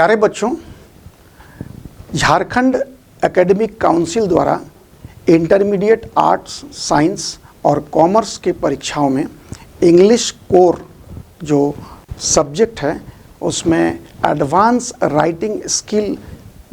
प्यारे बच्चों, Jharkhand academic council द्वारा इंटरमीडिएट आर्ट्स, साइंस और कॉमर्स के परीक्षाओं में इंग्लिश कोर जो सब्जेक्ट है उसमें एडवांस राइटिंग स्किल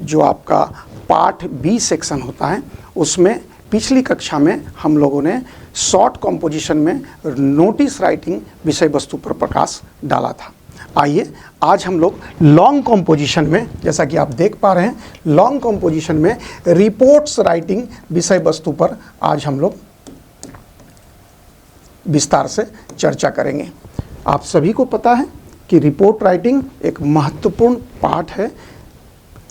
जो आपका पार्ट बी सेक्शन होता है, उसमें पिछली कक्षा में हम लोगों ने शॉर्ट कॉम्पोजिशन में नोटिस राइटिंग विषय वस्तु पर प्रकाश डाला था। आइए आज हम लोग लॉन्ग कॉम्पोजिशन में, जैसा कि आप देख पा रहे हैं, लॉन्ग कॉम्पोजिशन में रिपोर्ट्स राइटिंग विषय वस्तु पर आज हम लोग विस्तार से चर्चा करेंगे। आप सभी को पता है कि रिपोर्ट राइटिंग एक महत्वपूर्ण पार्ट है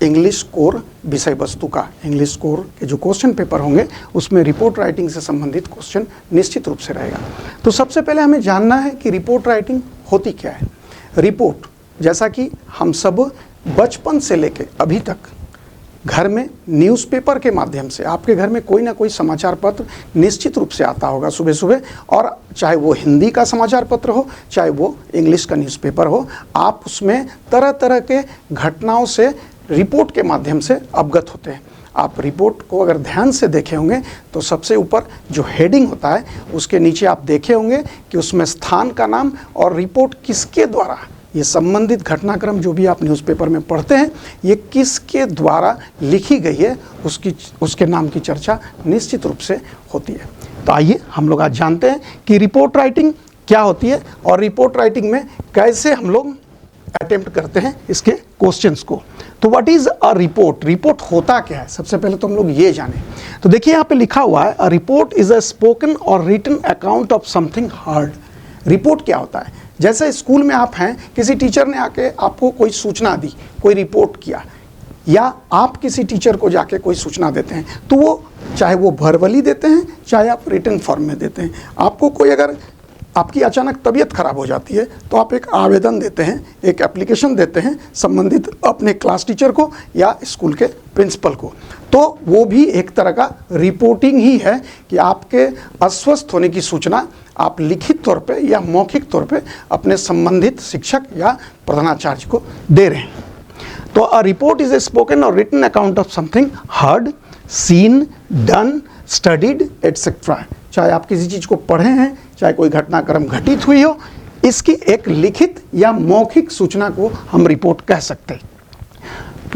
इंग्लिश कोर विषय वस्तु का। इंग्लिश कोर के जो क्वेश्चन पेपर होंगे उसमें रिपोर्ट राइटिंग से संबंधित क्वेश्चन निश्चित रूप से रहेगा। तो सबसे पहले हमें जानना है कि रिपोर्ट राइटिंग होती क्या है। रिपोर्ट, जैसा कि हम सब बचपन से लेके अभी तक घर में न्यूज़पेपर के माध्यम से, आपके घर में कोई ना कोई समाचार पत्र निश्चित रूप से आता होगा सुबह सुबह, और चाहे वो हिंदी का समाचार पत्र हो, चाहे वो इंग्लिश का न्यूज़पेपर हो, आप उसमें तरह तरह के घटनाओं से रिपोर्ट के माध्यम से अवगत होते हैं। आप रिपोर्ट को अगर ध्यान से देखे होंगे तो सबसे ऊपर जो हेडिंग होता है उसके नीचे आप देखे होंगे कि उसमें स्थान का नाम और रिपोर्ट किसके द्वारा, ये संबंधित घटनाक्रम जो भी आप न्यूज़पेपर में पढ़ते हैं, ये किसके द्वारा लिखी गई है उसके नाम की चर्चा निश्चित रूप से होती है। तो आइए हम लोग आज जानते हैं कि रिपोर्ट राइटिंग क्या होती है और रिपोर्ट राइटिंग में कैसे हम लोग अटेम्प्ट करते हैं इसके क्वेश्चंस को। तो what is a report? Report होता क्या है, सबसे पहले तो हम लोग ये जानें। तो देखिए यहाँ पे लिखा हुआ है, a report is a spoken or written account of something heard. Report क्या होता है? जैसे स्कूल में आप हैं, किसी टीचर ने आके आपको कोई सूचना दी, कोई रिपोर्ट किया, या आप किसी टीचर को जाके कोई सूचना देते हैं, तो वो चाहे वो वर्बली देते हैं चाहे आप रिटन फॉर्म में देते हैं। आपको कोई अगर आपकी अचानक तबीयत खराब हो जाती है तो आप एक आवेदन देते हैं, एक एप्लीकेशन देते हैं संबंधित अपने क्लास टीचर को या स्कूल के प्रिंसिपल को। तो वो भी एक तरह का रिपोर्टिंग ही है कि आपके अस्वस्थ होने की सूचना आप लिखित तौर पे या मौखिक तौर पे अपने संबंधित शिक्षक या प्रधानाचार्य को दे रहे हैं। तो a report is a spoken or written account of something heard, seen, done, studied etcetera. चाहे आप किसी चीज़ को पढ़े हैं, चाहे कोई घटनाक्रम घटित हुई हो, इसकी एक लिखित या मौखिक सूचना को हम रिपोर्ट कह सकते हैं।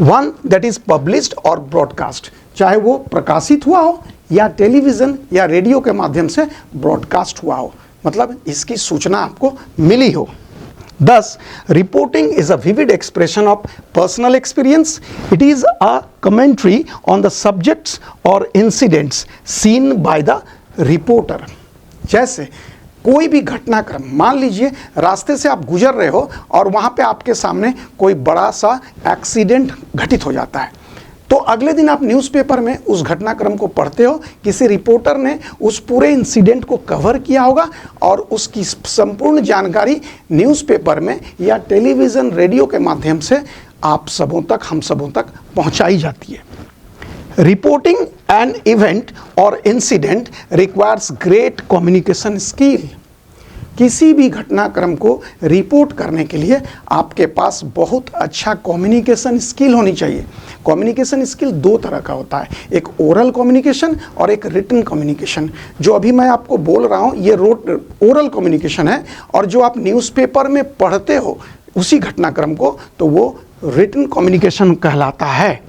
वन दैट इज पब्लिश्ड और ब्रॉडकास्ट, चाहे वो प्रकाशित हुआ हो या टेलीविज़न या रेडियो के माध्यम से ब्रॉडकास्ट हुआ हो, मतलब इसकी सूचना आपको मिली हो। Thus, reporting is a vivid expression of personal experience. It is a commentary on the subjects or incidents seen by the reporter. जैसे कोई भी घटनाक्रम, मान लीजिए रास्ते से आप गुजर रहे हो और वहाँ पे आपके सामने कोई बड़ा सा एक्सीडेंट घटित हो जाता है, तो अगले दिन आप न्यूज़पेपर में उस घटनाक्रम को पढ़ते हो, किसी रिपोर्टर ने उस पूरे इंसिडेंट को कवर किया होगा और उसकी संपूर्ण जानकारी न्यूज़पेपर में या टेलीविज़न, रेडियो के माध्यम से आप सबों तक, हम सबों तक पहुंचाई जाती है। रिपोर्टिंग एन इवेंट और incident requires great communication skill. किसी भी घटनाक्रम को रिपोर्ट करने के लिए आपके पास बहुत अच्छा कम्युनिकेशन स्किल होनी चाहिए। कम्युनिकेशन स्किल दो तरह का होता है, एक ओरल कम्युनिकेशन और एक रिटन कम्युनिकेशन। जो अभी मैं आपको बोल रहा हूँ ये ओरल कम्युनिकेशन है, और जो आप न्यूज़पेपर में पढ़ते हो उसी घटनाक्रम को, तो वो रिटन कम्युनिकेशन कहलाता है।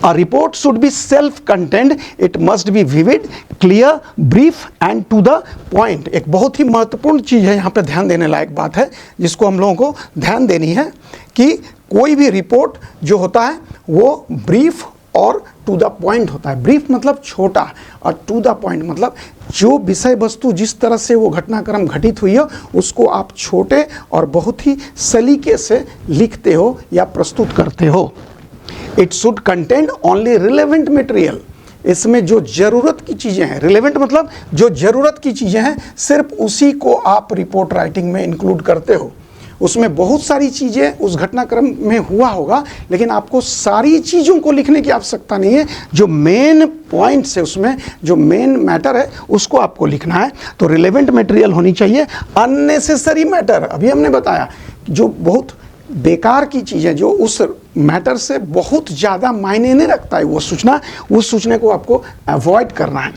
A report should be self-contained. It must be vivid, clear, brief and to the point. एक बहुत ही महत्वपूर्ण चीज़ है, यहाँ पे ध्यान देने लायक बात है जिसको हम लोगों को ध्यान देनी है कि कोई भी रिपोर्ट जो होता है वो ब्रीफ और टू द पॉइंट होता है। ब्रीफ मतलब छोटा और टू द पॉइंट मतलब जो विषय वस्तु, जिस तरह से वो घटनाक्रम घटित हुई हो उसको आप छोटे और बहुत ही सलीके से लिखते हो या प्रस्तुत करते हो। It should contain only relevant material. इसमें जो ज़रूरत की चीज़ें हैं, रिलेवेंट मतलब जो ज़रूरत की चीज़ें हैं, सिर्फ उसी को आप रिपोर्ट राइटिंग में इंक्लूड करते हो। उसमें बहुत सारी चीज़ें उस घटनाक्रम में हुआ होगा, लेकिन आपको सारी चीज़ों को लिखने की आवश्यकता नहीं है। जो मेन पॉइंट्स है, उसमें जो मेन मैटर है उसको आपको लिखना है। तो रिलेवेंट मटेरियल होनी चाहिए। अननेसेसरी मैटर, अभी हमने बताया जो बहुत बेकार की चीज़ें जो उस मैटर से बहुत ज़्यादा मायने नहीं रखता है वो सूचना, उस सूचना को आपको अवॉइड करना है।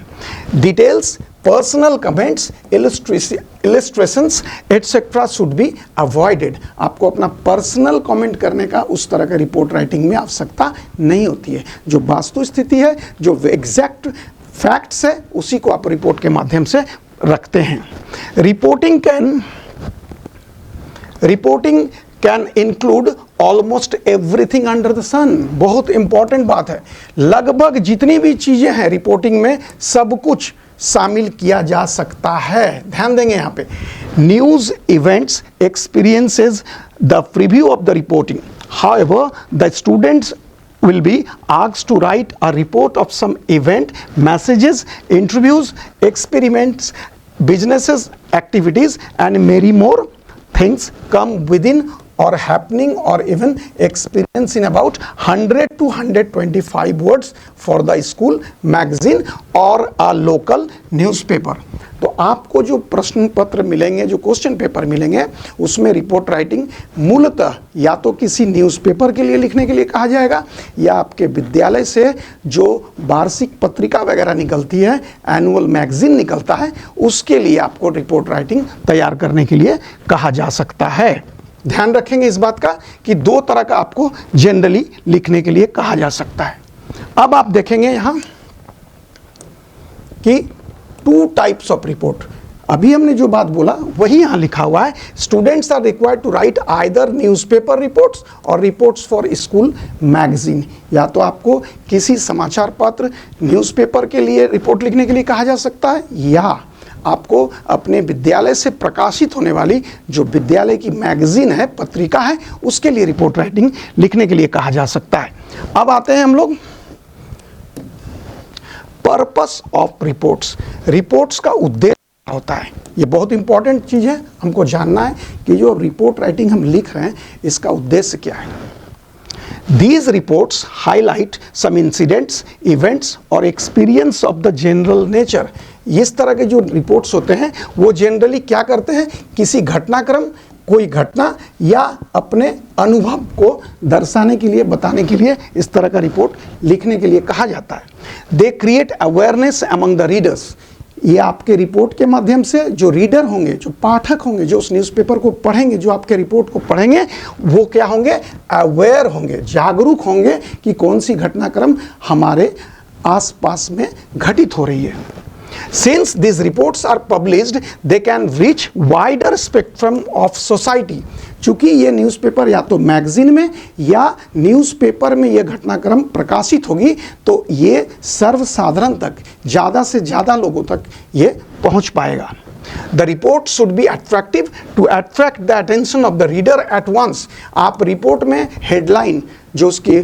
Details, personal comments, illustrations etcetera should be avoided. आपको अपना पर्सनल कमेंट करने का उस तरह का रिपोर्ट राइटिंग में आवश्यकता नहीं होती है। जो वास्तु स्थिति है, जो एग्जैक्ट फैक्ट्स है, उसी को आप रिपोर्ट के माध्यम से रखते हैं। Reporting can include almost everything under the sun. बहुत इंपॉर्टेंट बात है, लगभग जितनी भी चीजें हैं रिपोर्टिंग में सब कुछ शामिल किया जा सकता है। ध्यान देंगे यहाँ पे, news, events, experiences, the preview of the reporting. However the students will be asked to write a report of some event, messages, interviews, experiments, businesses, activities, and many more things come within or happening or even experience in about 100 to 125 words for the school magazine or a local newspaper। तो आपको जो प्रश्न पत्र मिलेंगे, जो question paper मिलेंगे, उसमें report writing मूलतः या तो किसी न्यूज़पेपर के लिए लिखने के लिए कहा जाएगा, या आपके विद्यालय से जो वार्षिक पत्रिका वगैरह निकलती है, एनुअल मैगजीन निकलता है, उसके लिए आपको रिपोर्ट राइटिंग तैयार करने के लिए कहा जा सकता है। ध्यान रखेंगे इस बात का कि दो तरह का आपको जनरली लिखने के लिए कहा जा सकता है। अब आप देखेंगे यहां कि 2 टाइप्स ऑफ रिपोर्ट। अभी हमने जो बात बोला वही यहां लिखा हुआ है, students are required to write either newspaper reports और रिपोर्ट्स फॉर स्कूल मैगजीन। या तो आपको किसी समाचार पत्र, न्यूज़पेपर के लिए रिपोर्ट लिखने के लिए कहा जा सकता है, या आपको अपने विद्यालय से प्रकाशित होने वाली जो विद्यालय की मैगजीन है, पत्रिका है, उसके लिए रिपोर्ट राइटिंग लिखने के लिए कहा जा सकता है। अब आते हैं हम लोग पर्पस ऑफ रिपोर्ट्स। रिपोर्ट्स का उद्देश्य होता है, ये बहुत इंपॉर्टेंट चीज़ है, हमको जानना है कि जो रिपोर्ट राइटिंग हम लिख रहे हैं इसका उद्देश्य क्या है। These reports highlight some incidents, events or experience of the general nature। इस तरह के जो रिपोर्ट्स होते हैं वो जनरली क्या करते हैं, किसी घटनाक्रम, कोई घटना या अपने अनुभव को दर्शाने के लिए, बताने के लिए इस तरह का रिपोर्ट लिखने के लिए कहा जाता है। They create awareness among the readers। ये आपके रिपोर्ट के माध्यम से जो रीडर होंगे, जो पाठक होंगे, जो उस न्यूज़पेपर को पढ़ेंगे, जो आपके रिपोर्ट को पढ़ेंगे, वो क्या होंगे, अवेयर होंगे, जागरूक होंगे कि कौन सी घटनाक्रम हमारे आसपास में घटित हो रही है। Since these reports are published, they can reach wider spectrum of society। चूंकि ये न्यूज़पेपर या तो मैगजीन में या न्यूज़पेपर में ये घटनाक्रम प्रकाशित होगी, तो ये सर्वसाधारण तक, ज़्यादा से ज़्यादा लोगों तक ये पहुंच पाएगा। The report should be attractive to attract the attention of the reader at once। आप रिपोर्ट में हेडलाइन, जो उसकी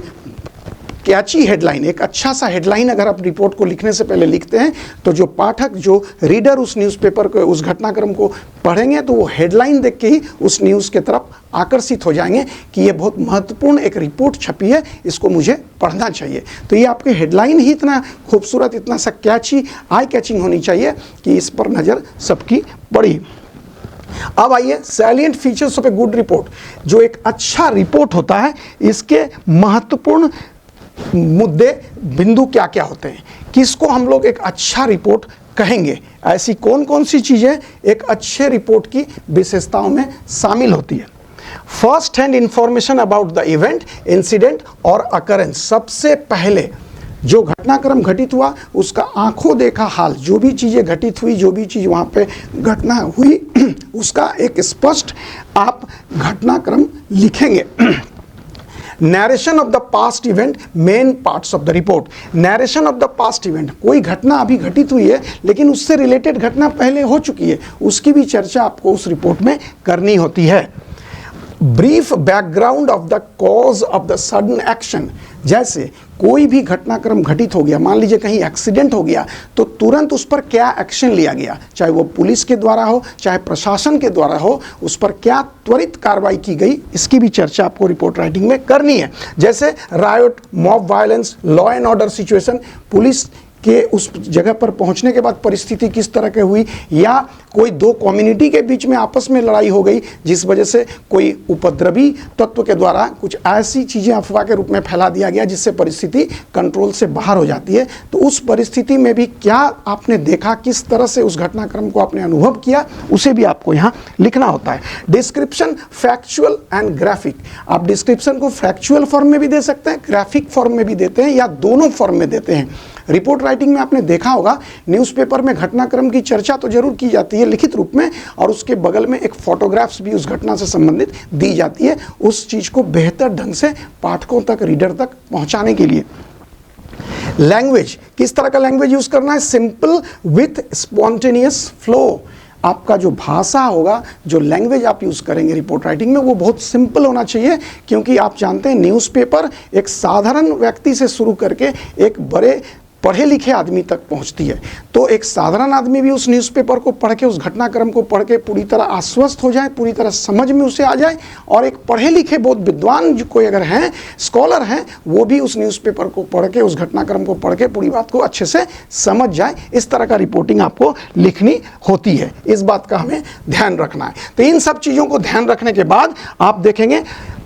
कैची हेडलाइन, एक अच्छा सा हेडलाइन अगर आप रिपोर्ट को लिखने से पहले लिखते हैं, तो जो पाठक, जो रीडर उस न्यूज़पेपर को, उस घटनाक्रम को पढ़ेंगे, तो वो हेडलाइन देख के ही उस न्यूज़ के तरफ आकर्षित हो जाएंगे कि ये बहुत महत्वपूर्ण एक रिपोर्ट छपी है, इसको मुझे पढ़ना चाहिए। तो ये आपके हेडलाइन ही इतना खूबसूरत, इतना सा कैची, आई कैचिंग होनी चाहिए कि इस पर नज़र सबकी पड़ी। अब आइए salient features of a good report. जो एक अच्छा रिपोर्ट होता है, इसके महत्वपूर्ण मुद्दे, बिंदु क्या क्या होते हैं, किसको हम लोग एक अच्छा रिपोर्ट कहेंगे, ऐसी कौन कौन सी चीज़ें एक अच्छे रिपोर्ट की विशेषताओं में शामिल होती है। First hand information about the event, incident और अकरेंस। सबसे पहले जो घटनाक्रम घटित हुआ उसका आंखों देखा हाल, जो भी चीज़ें घटित हुई, जो भी चीज़ वहाँ पे घटना हुई, उसका एक स्पष्ट आप घटनाक्रम लिखेंगे। Narration of the past event, main parts of the report. Narration of the past event, कोई घटना अभी घटित हुई है लेकिन उससे रिलेटेड घटना पहले हो चुकी है, उसकी भी चर्चा आपको उस रिपोर्ट में करनी होती है। Brief background of the cause of the sudden action. जैसे कोई भी घटनाक्रम घटित हो गया, मान लीजिए कहीं एक्सीडेंट हो गया, तो तुरंत उस पर क्या एक्शन लिया गया, चाहे वो पुलिस के द्वारा हो, चाहे प्रशासन के द्वारा हो, उस पर क्या त्वरित कार्रवाई की गई, इसकी भी चर्चा आपको रिपोर्ट राइटिंग में करनी है। जैसे riot, mob violence, law and order situation, police कि उस जगह पर पहुंचने के बाद परिस्थिति किस तरह की हुई, या कोई दो कम्युनिटी के बीच में आपस में लड़ाई हो गई जिस वजह से कोई उपद्रवी तत्व के द्वारा कुछ ऐसी चीज़ें अफवाह के रूप में फैला दिया गया जिससे परिस्थिति कंट्रोल से बाहर हो जाती है। तो उस परिस्थिति में भी क्या आपने देखा, किस तरह से उस घटनाक्रम को आपने अनुभव किया, उसे भी आपको यहाँ लिखना होता है। डिस्क्रिप्शन फैक्चुअल एंड ग्राफिक, आप डिस्क्रिप्शन को फैक्चुअल फॉर्म में भी दे सकते हैं, ग्राफिक फॉर्म में भी देते हैं, या दोनों फॉर्म में देते हैं। रिपोर्ट राइटिंग में आपने देखा होगा न्यूज़पेपर में घटनाक्रम की चर्चा तो जरूर की जाती है लिखित रूप में, और उसके बगल में एक फोटोग्राफ्स भी उस घटना से संबंधित दी जाती है, उस चीज को बेहतर ढंग से पाठकों तक, रीडर तक पहुंचाने के लिए। लैंग्वेज, किस तरह का लैंग्वेज यूज करना है? Simple with spontaneous flow. आपका जो भाषा होगा, जो लैंग्वेज आप यूज़ करेंगे रिपोर्ट राइटिंग में, वो बहुत सिंपल होना चाहिए, क्योंकि आप जानते हैं न्यूज़पेपर एक साधारण व्यक्ति से शुरू करके एक बड़े पढ़े लिखे आदमी तक पहुंचती है। तो एक साधारण आदमी भी उस न्यूज़पेपर को पढ़ के, उस घटनाक्रम को पढ़ के पूरी तरह आश्वस्त हो जाए, पूरी तरह समझ में उसे आ जाए, और एक पढ़े लिखे बहुत विद्वान जो कोई अगर हैं, स्कॉलर हैं, वो भी उस न्यूज़पेपर को पढ़ के, उस घटनाक्रम को पढ़ के पूरी बात को अच्छे से समझ जाए। इस तरह का रिपोर्टिंग आपको लिखनी होती है, इस बात का हमें ध्यान रखना है। तो इन सब चीज़ों को ध्यान रखने के बाद आप देखेंगे,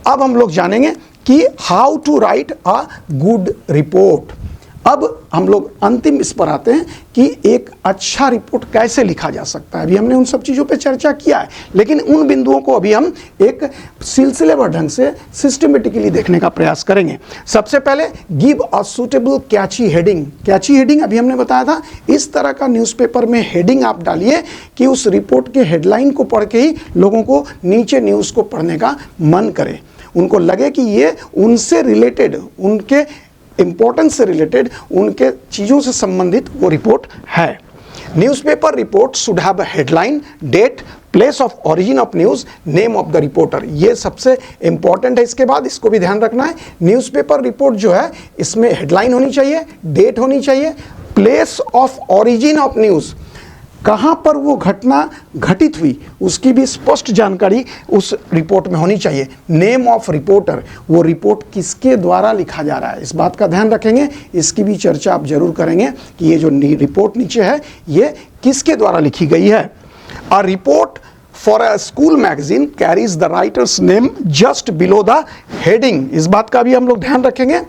अब हम लोग जानेंगे कि how to write a good report. अब हम लोग अंतिम इस पर आते हैं कि एक अच्छा रिपोर्ट कैसे लिखा जा सकता है। अभी हमने उन सब चीज़ों पे चर्चा किया है, लेकिन उन बिंदुओं को अभी हम एक सिलसिलेवार ढंग से सिस्टमेटिकली देखने का प्रयास करेंगे। सबसे पहले give a suitable catchy heading. Catchy heading अभी हमने बताया था, इस तरह का न्यूज़पेपर में हेडिंग आप डालिए कि उस रिपोर्ट के हेडलाइन को पढ़ के ही लोगों को नीचे न्यूज़ को पढ़ने का मन करे, उनको लगे कि ये उनसे रिलेटेड, उनके इंपॉर्टेंस से रिलेटेड, उनके चीज़ों से संबंधित वो रिपोर्ट है। Newspaper report should have a headline, date, place of origin of news, name of the reporter. ये सबसे इंपॉर्टेंट है। इसके बाद इसको भी ध्यान रखना है, न्यूज़पेपर रिपोर्ट जो है इसमें हेडलाइन होनी चाहिए, डेट होनी चाहिए, place of origin of news, कहाँ पर वो घटना घटित हुई उसकी भी स्पष्ट जानकारी उस रिपोर्ट में होनी चाहिए। नेम ऑफ रिपोर्टर, वो रिपोर्ट किसके द्वारा लिखा जा रहा है, इस बात का ध्यान रखेंगे। इसकी भी चर्चा आप जरूर करेंगे कि ये जो रिपोर्ट नीचे है ये किसके द्वारा लिखी गई है। A report for a school magazine carries the writers name just below the heading. इस बात का भी हम लोग ध्यान रखेंगे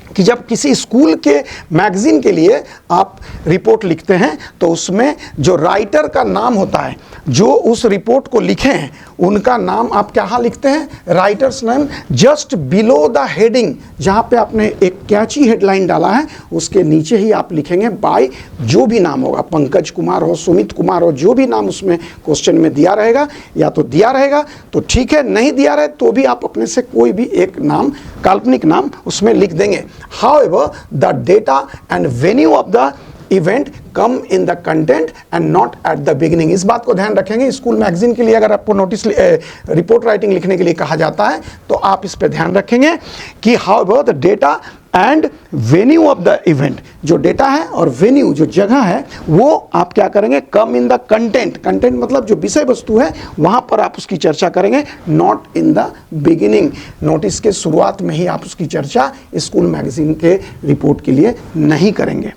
कि जब किसी स्कूल के मैगजीन के लिए आप रिपोर्ट लिखते हैं तो उसमें जो राइटर का नाम होता है, जो उस रिपोर्ट को लिखे हैं, उनका नाम आप क्या लिखते हैं? Writers name just below the heading. जहाँ पे आपने एक कैची हेडलाइन डाला है उसके नीचे ही आप लिखेंगे बाय जो भी नाम होगा, पंकज कुमार हो, सुमित कुमार हो, जो भी नाम उसमें क्वेश्चन में दिया रहेगा, या तो दिया रहेगा तो ठीक है, नहीं दिया रहे तो भी आप अपने से कोई भी एक नाम, काल्पनिक नाम उसमें लिख देंगे। However, the data and venue of the event come in the content and not at the beginning। इस बात को ध्यान रखेंगे। स्कूल मैगजीन के लिए अगर आपको नोटिस रिपोर्ट राइटिंग लिखने के लिए कहा जाता है तो आप इस पे ध्यान रखेंगे कि however the data and venue of the event, जो डेटा है और वेन्यू जो जगह है वो आप क्या करेंगे? कम इन द कंटेंट। कंटेंट मतलब जो विषय वस्तु है वहां पर आप उसकी चर्चा करेंगे, not in the beginning. Notice के शुरुआत में ही आप उसकी चर्चा स्कूल मैगजीन के रिपोर्ट के लिए नहीं करेंगे।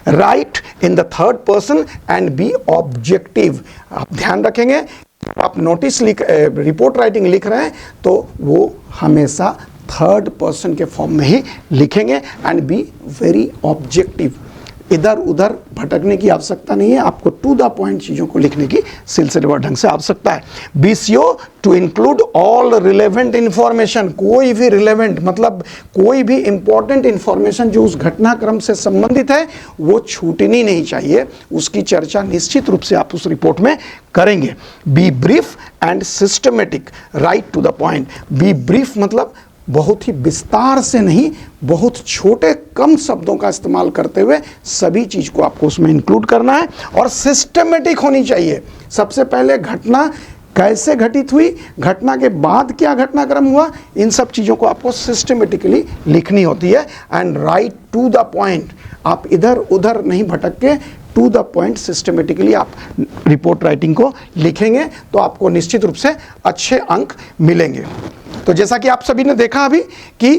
Right in the third person and B objective. आप ध्यान रखेंगे, आप नोटिस रिपोर्ट राइटिंग लिख रहे हैं तो वो हमेशा थर्ड पर्सन के फॉर्म में ही लिखेंगे एंड बी वेरी ऑब्जेक्टिव। इधर उधर भटकने की आवश्यकता नहीं है, आपको टू द पॉइंट चीज़ों को लिखने की सिलसिलेवार ढंग से आवश्यकता है। Be sure to include all relevant information. कोई भी रिलेवेंट मतलब कोई भी इंपॉर्टेंट इंफॉर्मेशन जो उस घटनाक्रम से संबंधित है वो छूटनी नहीं चाहिए, उसकी चर्चा निश्चित रूप से आप उस रिपोर्ट में करेंगे। Be brief and systematic, write to the point. Be brief मतलब बहुत ही विस्तार से नहीं, बहुत छोटे कम शब्दों का इस्तेमाल करते हुए सभी चीज को आपको उसमें इंक्लूड करना है, और सिस्टमेटिक होनी चाहिए। सबसे पहले घटना कैसे घटित हुई, घटना के बाद क्या घटनाक्रम हुआ, इन सब चीज़ों को आपको सिस्टमेटिकली लिखनी होती है। And write to the point, आप इधर उधर नहीं भटक के टू द पॉइंट सिस्टमेटिकली आप रिपोर्ट राइटिंग को लिखेंगे तो आपको निश्चित रूप से अच्छे अंक मिलेंगे। तो जैसा कि आप सभी ने देखा अभी कि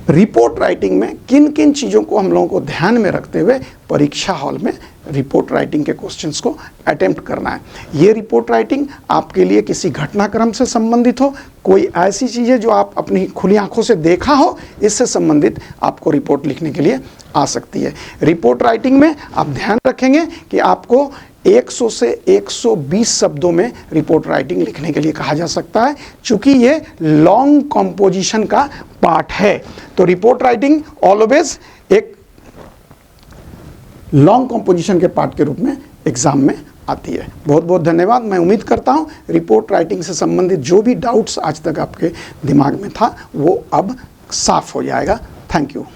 रिपोर्ट राइटिंग में किन किन चीज़ों को हम लोगों को ध्यान में रखते हुए परीक्षा हॉल में रिपोर्ट राइटिंग के क्वेश्चंस को अटेम्प्ट करना है। ये रिपोर्ट राइटिंग आपके लिए किसी घटनाक्रम से संबंधित हो, कोई ऐसी चीज़ें जो आप अपनी खुली आंखों से देखा हो, इससे संबंधित आपको रिपोर्ट लिखने के लिए आ सकती है। रिपोर्ट राइटिंग में आप ध्यान रखेंगे कि आपको 100 से 120 शब्दों में रिपोर्ट राइटिंग लिखने के लिए कहा जा सकता है, चूंकि ये लॉन्ग कंपोजिशन का पार्ट है। तो रिपोर्ट राइटिंग ऑलवेज एक लॉन्ग कंपोजिशन के पार्ट के रूप में एग्जाम में आती है। बहुत बहुत धन्यवाद। मैं उम्मीद करता हूँ रिपोर्ट राइटिंग से संबंधित जो भी डाउट्स आज तक आपके दिमाग में था वो अब साफ हो जाएगा। Thank you.